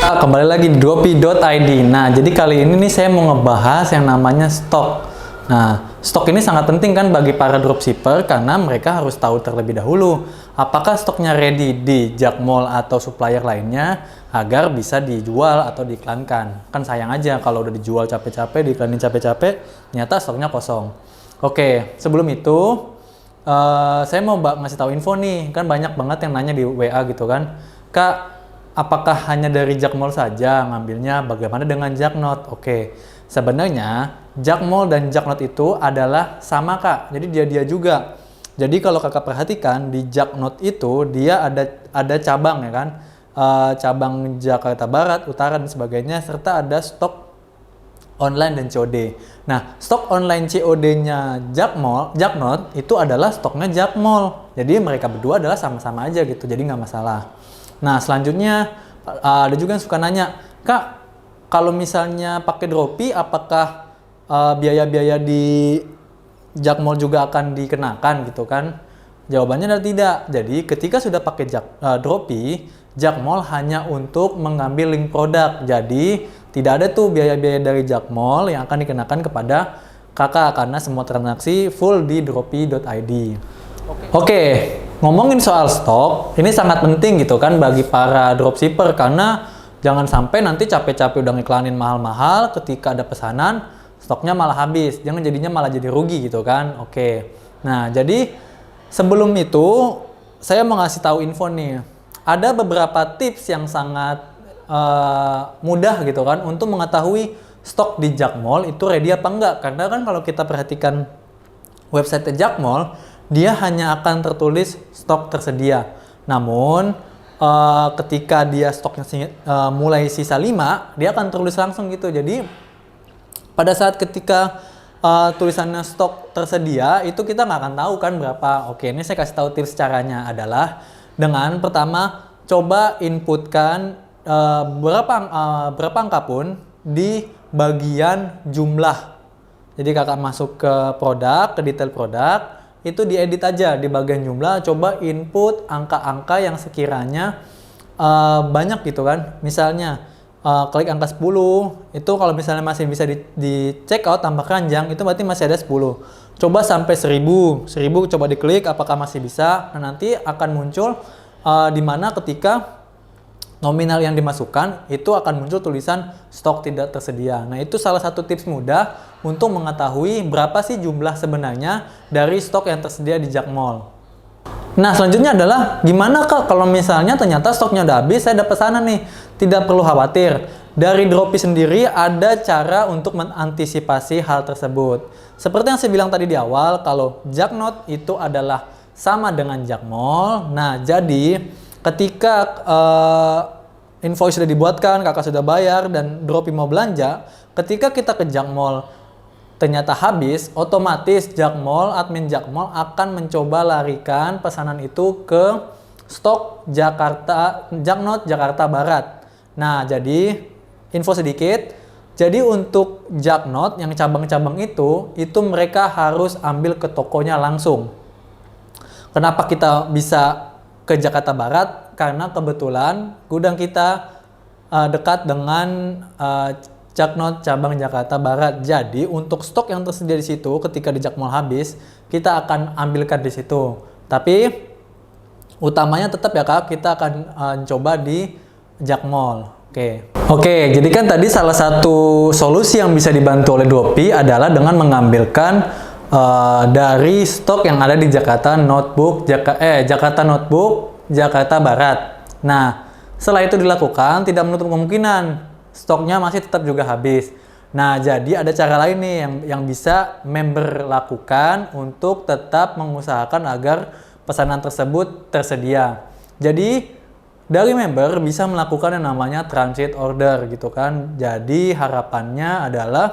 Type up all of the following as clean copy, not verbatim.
Kembali lagi di Dropi.id. Nah, jadi kali ini nih saya mau ngebahas yang namanya stok. Nah, stok ini sangat penting kan bagi para dropshipper karena mereka harus tahu terlebih dahulu apakah stoknya ready di Jakmall atau supplier lainnya agar bisa dijual atau diiklankan. Kan sayang aja kalau udah dijual capek-capek, diiklanin capek-capek, ternyata stoknya kosong. Oke, sebelum itu saya mau ngasih tahu info nih. Kan banyak banget yang nanya di WA gitu kan, Kak, apakah hanya dari Jakmall saja ngambilnya? Bagaimana dengan Jaknot? Oke, sebenarnya Jakmall dan Jaknot itu adalah sama Kak. Jadi dia juga. Jadi kalau Kakak perhatikan di Jaknot itu dia ada cabang ya kan, cabang Jakarta Barat, Utara dan sebagainya, serta ada stok online dan COD. Nah, stok online COD-nya Jaknot itu adalah stoknya Jakmall. Jadi mereka berdua adalah sama-sama aja gitu. Jadi nggak masalah. Nah, selanjutnya ada juga yang suka nanya, Kak, kalau misalnya pakai Dropi, apakah biaya-biaya di Jakmall juga akan dikenakan gitu kan? Jawabannya adalah tidak. Jadi ketika sudah pakai Dropi, Jakmall hanya untuk mengambil link produk. Jadi tidak ada tuh biaya-biaya dari Jakmall yang akan dikenakan kepada Kakak karena semua transaksi full di Dropi.id. Oke, ngomongin soal stok, ini sangat penting gitu kan bagi para dropshipper karena jangan sampai nanti capek-capek udah ngiklanin mahal-mahal, ketika ada pesanan, stoknya malah habis, jangan jadinya malah jadi rugi gitu kan. Oke, nah jadi sebelum itu saya mau ngasih tahu info nih, ada beberapa tips yang sangat mudah gitu kan untuk mengetahui stok di Jakmall itu ready apa enggak, karena kan kalau kita perhatikan website Jakmall, dia hanya akan tertulis stok tersedia. Namun, ketika dia stoknya mulai sisa 5, dia akan tertulis langsung gitu. Jadi, pada saat ketika tulisannya stok tersedia, itu kita nggak akan tahu kan berapa. Oke, ini saya kasih tahu tips caranya adalah dengan pertama, coba inputkan berapa angka pun di bagian jumlah. Jadi kakak masuk ke produk, ke detail produk, itu diedit aja di bagian jumlah, coba input angka-angka yang sekiranya banyak gitu kan. Misalnya klik angka 10, itu kalau misalnya masih bisa di check out tambah keranjang, itu berarti masih ada 10. Coba sampai 1000 coba diklik apakah masih bisa. Nah, nanti akan muncul di mana ketika nominal yang dimasukkan itu akan muncul tulisan stok tidak tersedia. Nah, itu salah satu tips mudah untuk mengetahui berapa sih jumlah sebenarnya dari stok yang tersedia di Jakmall. Nah, selanjutnya adalah gimana Kak kalau misalnya ternyata stoknya udah habis, saya ada pesanan nih. Tidak perlu khawatir. Dari Dropi sendiri ada cara untuk mengantisipasi hal tersebut. Seperti yang saya bilang tadi di awal, kalau Jaknot itu adalah sama dengan Jakmall. Nah, jadi ketika invoice sudah dibuatkan, kakak sudah bayar, dan Dropi mau belanja, ketika kita ke Jakmall ternyata habis, otomatis admin Jakmall akan mencoba larikan pesanan itu ke stok Jaknot Jakarta Barat. Nah, jadi info sedikit, jadi untuk Jaknot yang cabang-cabang itu mereka harus ambil ke tokonya langsung. Kenapa kita bisa ke Jakarta Barat? Karena kebetulan gudang kita dekat dengan Jaknot cabang Jakarta Barat. Jadi untuk stok yang tersedia di situ ketika di Jakmall habis, kita akan ambilkan di situ. Tapi utamanya tetap ya Kak, kita akan coba di Jakmall. Oke, jadi kan tadi salah satu solusi yang bisa dibantu oleh Dropi adalah dengan mengambilkan dari stok yang ada di Jakarta Notebook Jakarta Barat. Nah, setelah itu dilakukan, tidak menutup kemungkinan stoknya masih tetap juga habis. Nah, jadi ada cara lain nih yang bisa member lakukan untuk tetap mengusahakan agar pesanan tersebut tersedia. Jadi dari member bisa melakukan yang namanya transit order gitu kan. Jadi harapannya adalah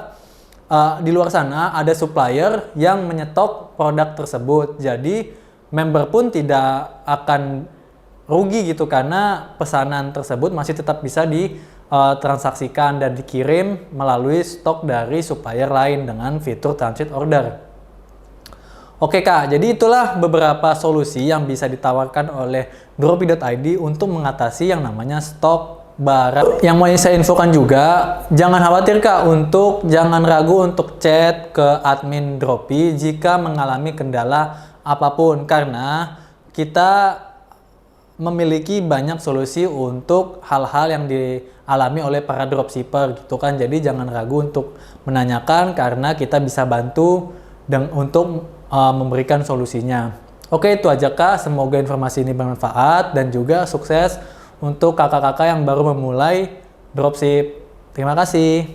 di luar sana ada supplier yang menyetok produk tersebut. Jadi member pun tidak akan rugi gitu karena pesanan tersebut masih tetap bisa ditransaksikan dan dikirim melalui stok dari supplier lain dengan fitur transit order. Oke Kak, jadi itulah beberapa solusi yang bisa ditawarkan oleh Dropi.id untuk mengatasi yang namanya stok barang. Yang mau saya infokan juga, jangan khawatir Kak, jangan ragu untuk chat ke admin Dropi jika mengalami kendala apapun, karena kita memiliki banyak solusi untuk hal-hal yang dialami oleh para dropshipper gitu kan. Jadi jangan ragu untuk menanyakan karena kita bisa bantu untuk memberikan solusinya. Oke, itu aja Kak. Semoga informasi ini bermanfaat dan juga sukses untuk kakak-kakak yang baru memulai dropship. Terima kasih.